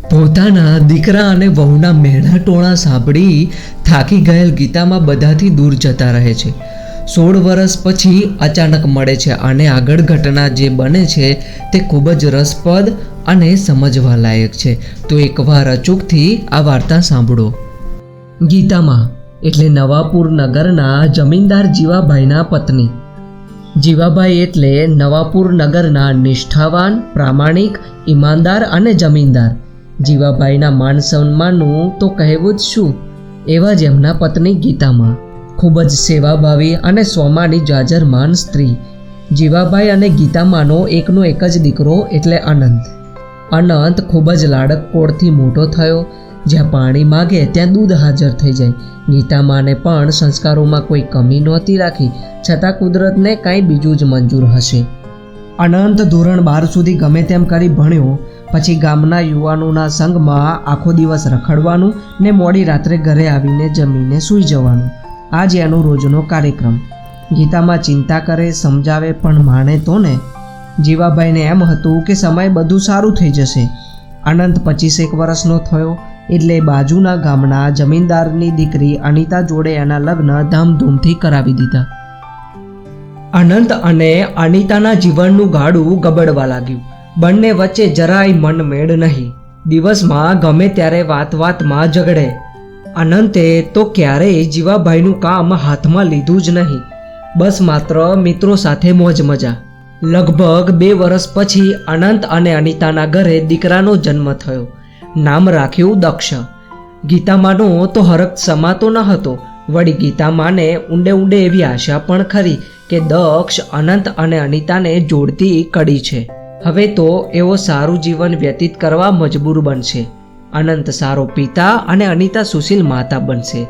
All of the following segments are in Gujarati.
પોતાના દીકરા અને વહુના મેણા ટોણા સાંભળી થાકી ગયેલ ગીતામાં બધાથી દૂર જતા રહે છે. 16 વર્ષ પછી અચાનક મળે છે અને આગળ ઘટના જે બને છે તે ખૂબ જ રસપ્રદ અને સમજવા લાયક છે. તો એકવાર અચૂકથી આ વાર્તા સાંભળો. ગીતામાં એટલે નવાપુર નગરના જમીનદાર જીવાભાઈના પત્ની. જીવાભાઈ એટલે નવાપુર નગરના નિષ્ઠાવાન, પ્રામાણિક, ઈમાનદાર અને જમીનદાર. જીવાભાઈના માન સન્માનનું તો કહેવું જ શું, એવા જ એમના પત્ની ગીતામાં. ખૂબ જ સેવાભાવી અને સ્વમાની જાજરમાન સ્ત્રી. જીવાભાઈ અને ગીતામાંનો એકનો એક જ દીકરો એટલે અનંત. અનંત ખૂબ જ લાડકકોળથી મોટો થયો. જ્યાં પાણી માગે ત્યાં દૂધ હાજર થઈ જાય. ગીતામાને પણ સંસ્કારોમાં કોઈ કમી નહોતી રાખી, છતાં કુદરતને કાંઈ બીજું જ મંજૂર હશે. અનંત ધોરણ 12 સુધી ગમે તેમ કરી ભણ્યો. પછી ગામના યુવાનોના સંગમાં આખો દિવસ રખડવાનું ને મોડી રાત્રે ઘરે આવીને જમીને સૂઈ જવાનું. આ જ એનો રોજનો કાર્યક્રમ. ગીતામાં ચિંતા કરે, સમજાવે, પણ માને તો ને. જીવાભાઈને એમ હતું કે સમય બધું સારું થઈ જશે. અનંત 25 વર્ષનો થયો એટલે બાજુના ગામના જમીનદારની દીકરી અનિતા જોડે એના લગ્ન ધામધૂમથી કરાવી દીધા. અનંત અને અનિતાના જીવનનું ગાડું ગબડવા લાગ્યું. બંને વચ્ચે જરાય મનમેળ નહીં. દિવસમાં ગમે ત્યારે વાતમાં ઝઘડે. અનંતે તો ક્યારેય જીવાભાઈનું કામ હાથમાં લીધું જ નહીં. બસ માત્ર મિત્રો સાથે મોજ મજા. લગભગ 2 વર્ષ પછી અનંત અને અનિતાના ઘરે દીકરાનો જન્મ થયો. નામ રાખ્યું દક્ષ. ગીતામાનો તો હરખ સમાતો ન હતો. વળી ગીતામાને ઊંડે એવી આશા પણ ખરી કે દક્ષ અનંત અને અનિતાને જોડતી કડી છે. હવે તો એવો સારું જીવન વ્યતીત કરવા મજબૂર બનશે. અનંત સારો પિતા અને અનિતા સુશીલ માતા બનશે.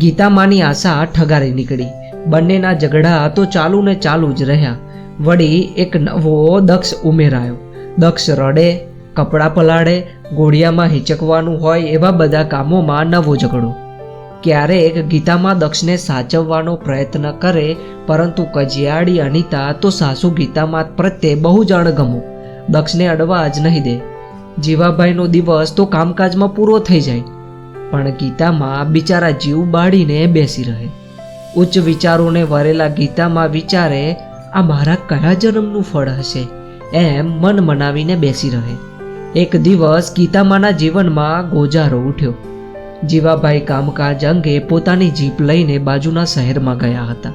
ગીતામાની આશા ઠગારી નીકળી. બંનેના ઝઘડા તો ચાલુ ને ચાલુ જ રહ્યા. વળી એક નવો દક્ષ ઉમેરાયો. દક્ષ રડે, કપડાં પલાળે, ઘોડિયામાં હિચકવાનું હોય એવા બધા કામોમાં નવો ઝઘડો. ક્યારેક ગીતામાં દક્ષને સાચવવાનો પ્રયત્ન કરે, પરંતુ કજિયાળી અનિતા તો સાસુ ગીતામાં પ્રત્યે બહુ જ અણગમો. દક્ષને અડવા જ નહીં દે. જીવાભાઈનો દિવસ તો કામકાજમાં પૂરો થઈ જાય, પણ ગીતામાં બિચારા જીવ બાળીને બેસી રહે. ઉચ્ચ વિચારોને વરેલા ગીતામાં વિચારે, આ મારા કયા જન્મનું ફળ હશે, એમ મન મનાવીને બેસી રહે. એક દિવસ ગીતામાના જીવનમાં ગોજારો ઉઠ્યો. જીવાભાઈ કામકાજ અંગે પોતાની જીપ લઈને બાજુના શહેરમાં ગયા હતા.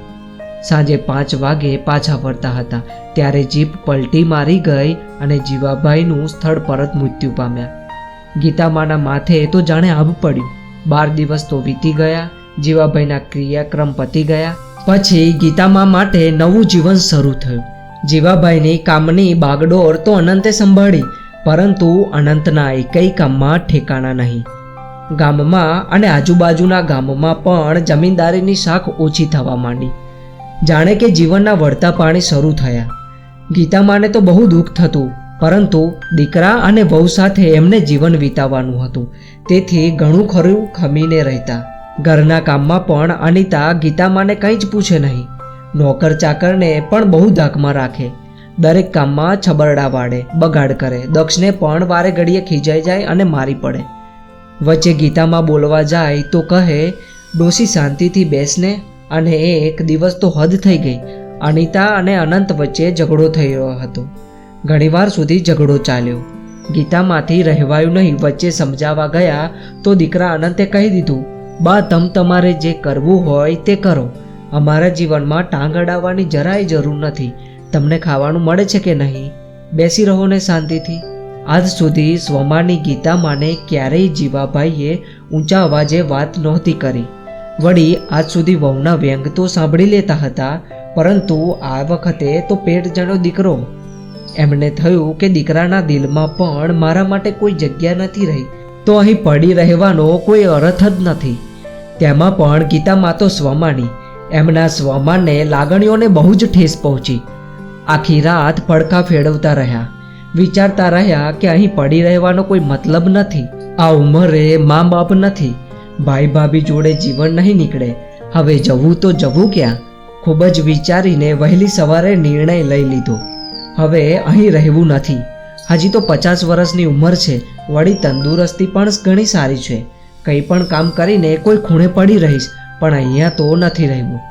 સાંજે 5 વાગે પાછા ફરતા હતા ત્યારે જીપ પલટી મારી ગઈ અને જીવાભાઈનું સ્થળ પર જ મૃત્યુ પામ્યા. ગીતામાના માથે તો જાણે આભ પડ્યું. 12 દિવસ તો વીતી ગયા. જીવાભાઈના ક્રિયાક્રમ પતી ગયા. પછી ગીતામા માટે નવું જીવન શરૂ થયું. જીવાભાઈની કામની બાગડોર તો અનંતે સંભાળી, પરંતુ અનંતના એકેય કામમાં ઠેકાણા નહીં. ગામમાં અને આજુબાજુના ગામમાં પણ જમીનદારીની શાખ ઓછી થવા માંડી. જાણે કે જીવનના વળતા પાણી શરૂ થયા. ગીતામાને તો બહુ દુઃખ થતું, પરંતુ દીકરા અને વહુ સાથે એમને જીવન વિતાવવાનું હતું, તેથી ઘણું ખરું ખમીને રહેતા. ઘરના કામમાં પણ અનિતા ગીતામાને કંઈ જ પૂછે નહીં. નોકર ચાકરને પણ બહુ ધાકમાં રાખે. દરેક કામમાં છબરડા વાળે, બગાડ કરે. દક્ષને પણ વારે ઘડીએ ખીજાઈ જાય અને મારી પડે. વચ્ચે ગીતામાં બોલવા જાય તો કહે, ડોસી શાંતિથી બેસને. અને એક દિવસ તો હદ થઈ ગઈ. અનિતા અને અનંત વચ્ચે ઝઘડો થઈ રહ્યો હતો. ઘણીવાર સુધી ઝઘડો ચાલ્યો. ગીતામાંથી રહેવાયું નહીં. વચ્ચે સમજાવવા ગયા તો દીકરા અનંતે કહી દીધું, બા તમારે જે કરવું હોય તે કરો. અમારા જીવનમાં ટાંગ અડાવવાની જરાય જરૂર નથી. તમને ખાવાનું મળે છે કે નહીં? બેસી રહો ને શાંતિથી. આજ સુધી સ્વમાની ગીતામાને ક્યારેય જીવાભાઈએ ઊંચા અવાજે વાત નહોતી કરી. વળી આજ સુધી વહુના વ્યંગ તો સાંભળી લેતા હતા, પરંતુ આ વખતે તો પેટ જણો દીકરો. એમને થયું કે દીકરાના દિલમાં પણ મારા માટે કોઈ જગ્યા નથી રહી, તો અહીં પડી રહેવાનો કોઈ અર્થ જ નથી. તેમાં પણ ગીતામાં તો સ્વમાની. એમના સ્વમાનને લાગણીઓને બહુ જ ઠેસ પહોંચી. આખી રાત પડખા ફેરવતા રહ્યા. વિચારતા રહ્યા કે અહીં પડી રહેવાનો કોઈ મતલબ નથી. આ ઉંમરે મા બાપ નથી, ભાઈ ભાભી જોડે જીવન નહીં નીકળે. હવે જવું તો જવું ક્યાં? ખૂબ જ વિચારીને વહેલી સવારે નિર્ણય લઈ લીધો. હવે અહીં રહેવું નથી. હજી તો 50 વર્ષની ઉંમર છે, વળી તંદુરસ્તી પણ ઘણી સારી છે. કંઈ પણ કામ કરીને કોઈ ખૂણે પડી રહીશ, પણ અહીંયા તો નથી રહેવું.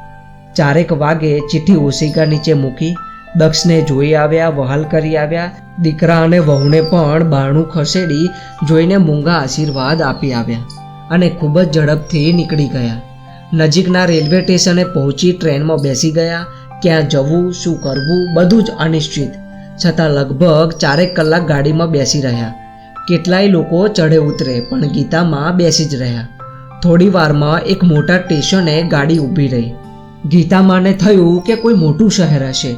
4 વાગે ચિઠ્ઠી ઓશિકા નીચે મૂકી દક્ષને જોઈ આવ્યા, વહાલ કરી આવ્યા. દીકરા અને વહુને પણ બારણું ખસેડી જોઈને મૂંગા આશીર્વાદ આપી આવ્યા અને ખૂબ જ ઝડપથી નીકળી ગયા. નજીકના રેલવે સ્ટેશને પહોંચી ટ્રેનમાં બેસી ગયા. ક્યાં જવું, શું કરવું, બધું જ અનિશ્ચિત. છતાં લગભગ 4 કલાક ગાડીમાં બેસી રહ્યા. કેટલાય લોકો ચઢે ઉતરે, પણ ગીતામાં બેસી જ રહ્યા. થોડી વારમાં એક મોટા સ્ટેશને ગાડી ઊભી રહી. ગીતામાને થયું કે કોઈ મોટું શહેર હશે,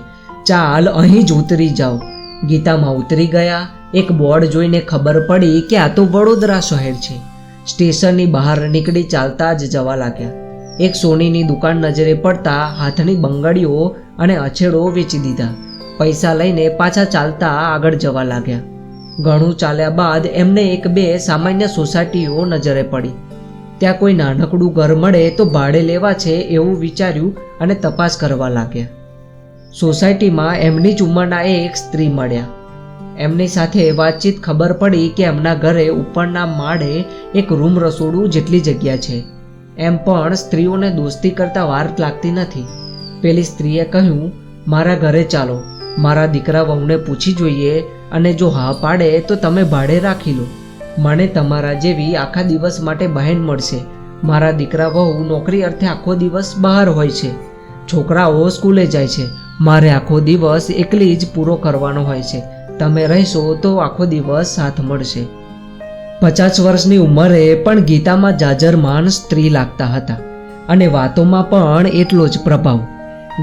ચાલ અહીં જ ઉતરી જાઓ. ગીતામાં ઉતરી ગયા. એક બોર્ડ જોઈને ખબર પડી કે આ તો વડોદરા શહેર છે. સ્ટેશનની બહાર નીકળી ચાલતા જ જવા લાગ્યા. એક સોનીની દુકાન નજરે પડતા હાથની બંગડીઓ અને અછેડો વેચી દીધા. પૈસા લઈને પાછા ચાલતા આગળ જવા લાગ્યા. ઘણું ચાલ્યા બાદ એમને 1-2 સામાન્ય સોસાયટીઓ નજરે પડી. ત્યાં કોઈ નાનકડું ઘર મળે તો ભાડે લેવા છે એવું વિચાર્યું અને તપાસ કરવા લાગ્યા. સોસાયટીમાં એમની જ ઉંમરના એક સ્ત્રી મળ્યા. એમની સાથે વાતચીત ખબર પડી કે એમના ઘરે ઉપરના માળે એક રૂમ રસોડું જેટલી જગ્યા છે. એમ પણ સ્ત્રીઓને દોસ્તી કરતા વાર લાગતી નથી. પેલી સ્ત્રીએ કહ્યું, મારા ઘરે ચાલો, મારા દીકરા વહુને પૂછી જોઈએ, અને જો હા પાડે તો તમે ભાડે રાખી લો. મને તમારા જેવી આખા દિવસ માટે બહેન મળશે. મારા દીકરા વહુ નોકરી અર્થે આખો દિવસ બહાર હોય છે, છોકરાઓ સ્કૂલે જાય છે. મારે આખો દિવસ એકલી જ પૂરો કરવાનો હોય છે. તમે રહેશો તો આખો દિવસ સાથ મળશે. 50 વર્ષની ઉંમરે પણ ગીતામાં જાજરમાન સ્ત્રી લાગતા હતા અને વાતોમાં પણ એટલો જ પ્રભાવ.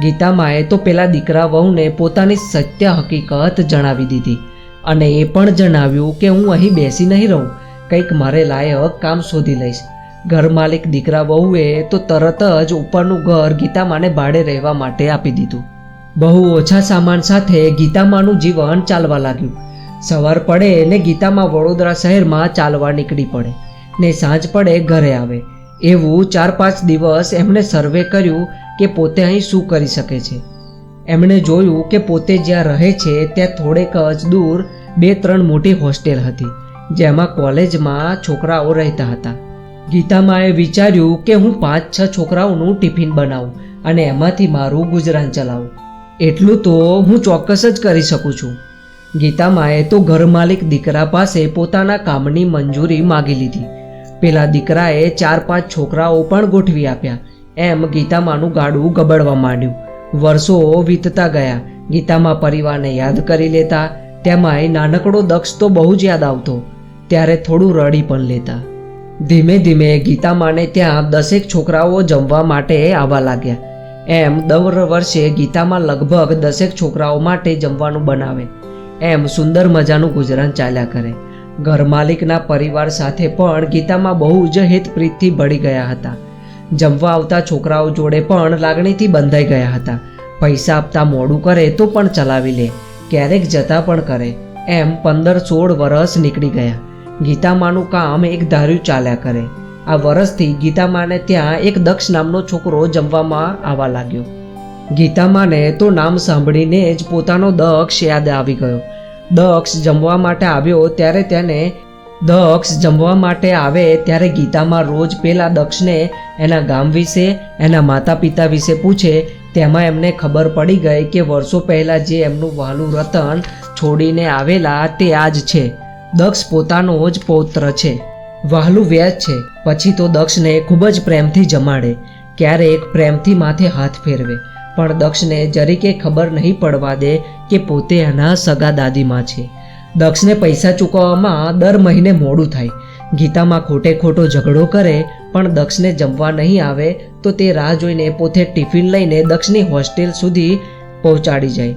ગીતામાએ તો પેલા દીકરા વહુને પોતાની સત્ય હકીકત જણાવી દીધી અને એ પણ જણાવ્યું કે હું અહીં બેસી નહીં રહું, કંઈક મારે લાયક કામ શોધી લઈશ. ઘર માલિક દીકરા વહુએ તો તરત જ ઉપરનું ઘર ગીતામાને ભાડે રહેવા માટે આપી દીધું. બહુ ઓછા સામાન સાથે ગીતામાનું જીવન ચાલવા લાગ્યું. સવાર પડે ને ગીતામાં વડોદરા શહેરમાં ચાલવા નીકળી પડે ને સાંજ પડે ઘરે આવે. એવું 4-5 દિવસ એમણે સર્વે કર્યું કે પોતે અહીં શું કરી શકે છે. એમણે જોયું કે પોતે જ્યાં રહે છે ત્યાં થોડેક જ દૂર 2-3 મોટી હોસ્ટેલ હતી, જેમાં કોલેજમાં છોકરાઓ રહેતા હતા. ગીતામાએ વિચાર્યું કે હું 5-6 છોકરાઓનું ટિફિન બનાવું અને એમાંથી મારું ગુજરાન ચલાવું. એટલું તો હું ચોક્કસ જ કરી શકું છું. ગીતામાએ તો ઘર માલિક દીકરા પાસે પોતાના કામની મંજૂરી માગી લીધી. પેલા દીકરાએ 4-5 છોકરાઓ પણ ગોઠવી આપ્યા. એમ ગીતામાનું ગાડું ગબડવા માંડ્યું. વર્ષો વીતતા ગયા. ગીતામાં પરિવારને યાદ કરી લેતા. તેમાંય નાનકડો દક્ષ તો બહુ જ યાદ આવતો. ત્યારે થોડું રડી પણ લેતા. ધીમે ધીમે ગીતામાને ત્યાં 10 છોકરાઓ જમવા માટે આવવા લાગ્યા. એમ દર વર્ષે ગીતામાં લગભગ 10 છોકરાઓ માટે જમવાનું બનાવે. એમ સુંદર મજાનું ગુજરાન ચાલ્યા કરે. ઘર માલિકના પરિવાર સાથે પણ ગીતામાં બહુ જ હિતપ્રીતથી ભળી ગયા હતા. જમવા આવતા છોકરાઓ જોડે પણ લાગણીથી બંધાઈ ગયા હતા. પૈસા આપતા મોડું કરે તો પણ ચલાવી લે, ક્યારેક જતા પણ કરે. એમ 15-16 વર્ષ નીકળી ગયા. ગીતામાનું કામ એક ધાર્યું ચાલ્યા કરે. આ વર્ષથી ગીતામાને ત્યાં એક દક્ષ નામનો છોકરો જમવામાં આવવા લાગ્યો. ગીતામાને તો નામ સાંભળીને જ પોતાનો દક્ષ યાદ આવી ગયો. દક્ષ જમવા માટે આવે ત્યારે ગીતામાં રોજ પેલા દક્ષને એના ગામ વિશે, એના માતા પિતા વિશે પૂછે. તેમાં એમને ખબર પડી ગઈ કે વર્ષો પહેલાં જે એમનું વહાલું રતન છોડીને આવેલા તે આ જ છે. દક્ષ પોતાનો જ પૌત્ર છે, વહાલું વ્યાજ છે. પછી તો દક્ષને ખૂબ જ પ્રેમથી જમાડે, ક્યારેક પ્રેમથી માથે હાથ ફેરવે, પણ દક્ષને જરીકે ખબર નહીં પડવા દે કે પોતે એના સગા દાદીમાં છે. દક્ષને પૈસા ચૂકવવામાં દર મહિને મોડું થાય. ગીતામાં ખોટો ઝઘડો કરે, પણ દક્ષને જમવા નહીં આવે તો તે રાહ જોઈને પોતે ટિફિન લઈને દક્ષની હોસ્ટેલ સુધી પહોંચાડી જાય.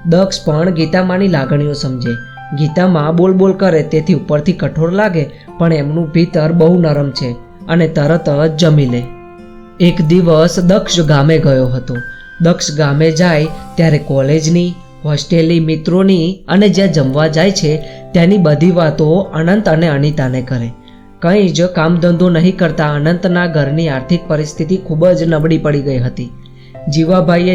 દક્ષ પણ ગીતામાની લાગણીઓ સમજે. ગીતામાં બોલ કરે તેથી ઉપરથી કઠોર લાગે, પણ એમનું ભીતર બહુ નરમ છે અને તરત જ જમી લે. એક દિવસ દક્ષ ગામે ગયો હતો. દક્ષ ગામે જાય ત્યારે કોલેજની, હોસ્ટેલની, મિત્રોની અને જ્યાં જમવા જાય છે ત્યાંની બધી વાતો અનંત અને અનિતાને કરે. કંઈ જ કામ ધંધો નહીં કરતા અનંતના ઘરની આર્થિક પરિસ્થિતિ ખૂબ જ નબળી પડી ગઈ હતી. જીવાભાઈએ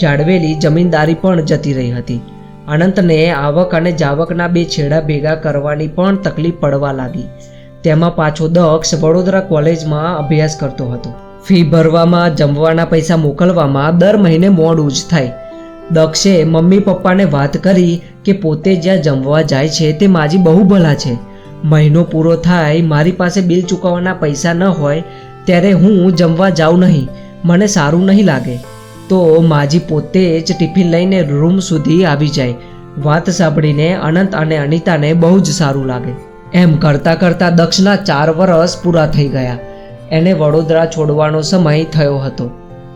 જાળવેલી જમીનદારી પણ જતી રહી હતી. અનંતને આવક અને જાવકના બે છેડા ભેગા કરવાની પણ તકલીફ પડવા લાગી. તેમાં પાછો દક્ષ વડોદરા કોલેજમાં અભ્યાસ કરતો હતો. ફી ભરવામાં, જમવાના પૈસા મોકલવામાં દર મહિને મોડું જ થાય. દક્ષે મમ્મી પપ્પાને વાત કરી કે પોતે જ્યાં જમવા જાય છે તે માજી બહુ ભલા છે. મહિનો પૂરો થાય મારી પાસે બિલ ચૂકવવાના પૈસા ન હોય ત્યારે હું જમવા જાઉં નહીં, મને સારું નહીં લાગે. તો માજી પોતે જ ટિફિન લઈને રૂમ સુધી આવી જાય. વાત સાંભળીને અનંત અને અનિતાને બહુ જ સારું લાગે. એમ કરતાં કરતાં દક્ષના 4 વર્ષ પૂરા થઈ ગયા. એને વડોદરા છોડવાનો સમય થયો હતો.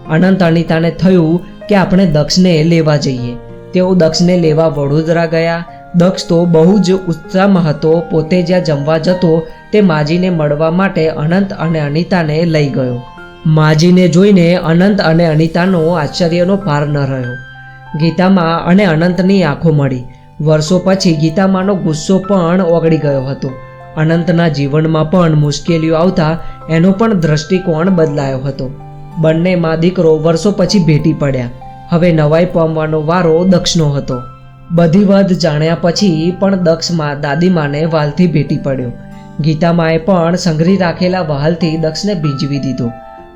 અનંત અનિતાને થયું કે આપણે દક્ષને લેવા જઈએ. તેઓ દક્ષને લેવા વડોદરા ગયા. દક્ષ તો બહુ જ ઉત્સાહમાં હતો. પોતે જ્યાં જમવા જતો તે માજીને મળવા માટે અનંત અને અનિતાને લઈ ગયો. માજીને જોઈને અનંત અને અનિતાનો આશ્ચર્યનો પાર ન રહ્યો. ગીતામાં અને અનંતની આંખો મળી. વર્ષો પછી ગીતામાંનો ગુસ્સો પણ ઓગળી ગયો હતો. અનંતના જીવનમાં પણ મુશ્કેલીઓ આવતા એનો પણ દ્રષ્ટિકોણ બદલાયો હતો. બંને મા દીકરો વર્ષો પછી ભેટી પડ્યા. હવે નવાઈ પામવાનો વારો દક્ષનો હતો. બધી વાત જાણ્યા પછી પણ દક્ષ દાદીમાને વાલથી ભેટી પડ્યો. ગીતામાએ પણ સંઘરી રાખેલા વહાલથી દક્ષને ભીંજવી દીધો.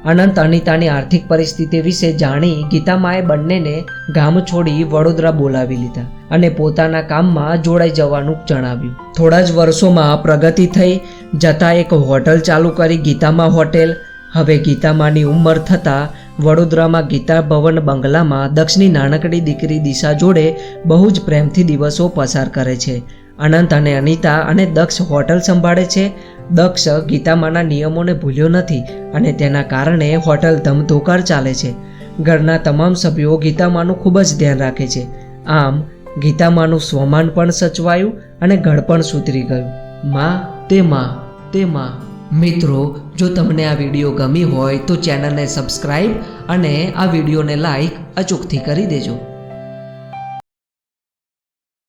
અનંત અનિતાની આર્થિક પરિસ્થિતિ વિશે જાણી ગીતામાએ બંનેને ગામ છોડી વડોદરા બોલાવી લીધા અને પોતાના કામમાં જોડાઈ જવાનું જણાવ્યું. થોડા જ વર્ષોમાં પ્રગતિ થઈ જતાં એક હોટલ ચાલુ કરી, ગીતામા હોટેલ. હવે ગીતામાની ઉંમર થતાં વડોદરામાં ગીતા ભવન બંગલામાં દક્ષની નાનકડી દીકરી દિશા જોડે બહુ જ પ્રેમથી દિવસો પસાર કરે છે. અનંત અને અનિતા અને દક્ષ હોટલ સંભાળે છે. દક્ષ ગીતામાના નિયમોને ભૂલ્યો નથી અને તેના કારણે હોટલ ધમધોકાર ચાલે છે. ઘરના તમામ સભ્યો ગીતામાનું ખૂબ જ ધ્યાન રાખે છે. આમ ગીતામાનું સ્વમાન પણ સચવાયું અને ઘર પણ સુધરી ગયું. માં તે માં. મિત્રો, જો તમને આ વિડીયો ગમી હોય તો ચેનલને સબસ્ક્રાઈબ અને આ વિડીયોને લાઈક અચૂકથી કરી દેજો.